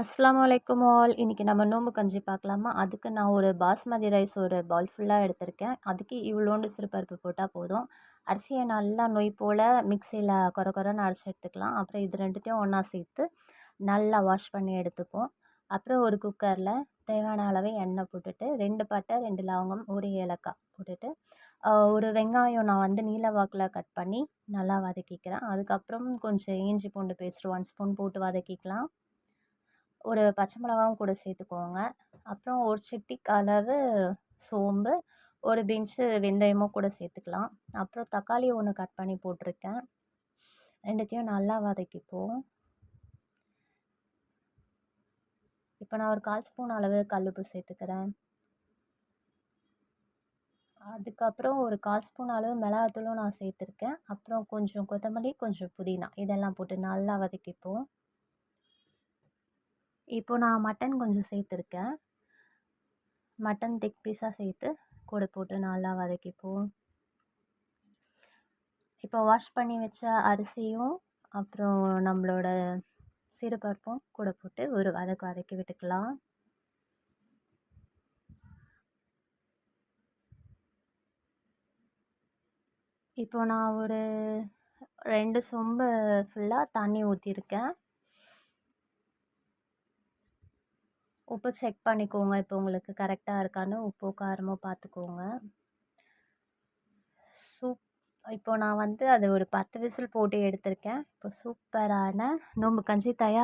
அஸ்ஸலாமு அலைக்கும் ஆல். இன்னைக்கு நம்ம நோம்பு கஞ்சி பார்க்கலாமா? அதுக்கு நான் ஒரு பாஸ்மதி ரைஸ் ஒரு பவுல் ஃபுல்லாக எடுத்திருக்கேன். அதுக்கு இவ்வளோண்டு சிறுபருப்பு போட்டால் போதும். அரிசியை நல்லா நொய் போல் மிக்சியில் கொர கொரன்னு அரைச்சி எடுத்துக்கலாம். அப்புறம் இது ரெண்டுத்தையும் ஒன்றா சேர்த்து நல்லா வாஷ் பண்ணி எடுத்துப்போம். அப்புறம் ஒரு குக்கரில் தேவையான அளவு எண்ணெய் போட்டுட்டு 2 பட்டை 2 லவங்கம் 1 ஏலக்காய் போட்டுட்டு ஒரு வெங்காயம் நான் வந்து நீல வாக்கில் கட் பண்ணி நல்லா வதக்கிக்கிறேன். அதுக்கப்புறம் கொஞ்சம் இஞ்சி பூண்டு பேஸ்ட் 1 ஸ்பூன் போட்டு வதக்கிக்கலாம். ஒரு பச்சை மிளகாவும் கூட சேர்த்துக்கோங்க. அப்புறம் ஒரு சிட்டிக்கு அளவு சோம்பு, ஒரு பிஞ்ச்சு வெந்தயமும் கூட சேர்த்துக்கலாம். அப்புறம் தக்காளி 1 கட் பண்ணி போட்டிருக்கேன். 2த்தையும் நல்லா வதக்கிப்போம். இப்போ நான் ஒரு 1/4 ஸ்பூன் அளவு கல்லுப்பு சேர்த்துக்கிறேன். அதுக்கப்புறம் ஒரு 1/4 ஸ்பூன் அளவு மிளகாத்தூளும் நான் சேர்த்துருக்கேன். அப்புறம் கொஞ்சம் கொத்தமல்லி, கொஞ்சம் புதினா இதெல்லாம் போட்டு நல்லா வதக்கிப்போம். இப்போ நான் மட்டன் கொஞ்சம் சேர்த்துருக்கேன். மட்டன் திக் பீஸாக சேர்த்து கூட போட்டு நல்லா வதக்கிப்போம். இப்போ வாஷ் பண்ணி வச்ச அரிசியும் அப்புறம் நம்மளோட சிறுபருப்பும் கூட போட்டு ஒரு வதக்கி விட்டுக்கலாம். இப்போ நான் ஒரு 2 சொம்பு ஃபுல்லாக தண்ணி ஊற்றிருக்கேன். உப்பு செக் பண்ணிக்கோங்க. இப்போ உங்களுக்கு கரெக்டாக இருக்கான்னு உப்போ காரமோ பார்த்துக்கோங்க. இப்போ நான் வந்து அது ஒரு 10 விசில் போட்டு எடுத்திருக்கேன். இப்போ சூப்பரான நோம்பு கஞ்சி தயார்.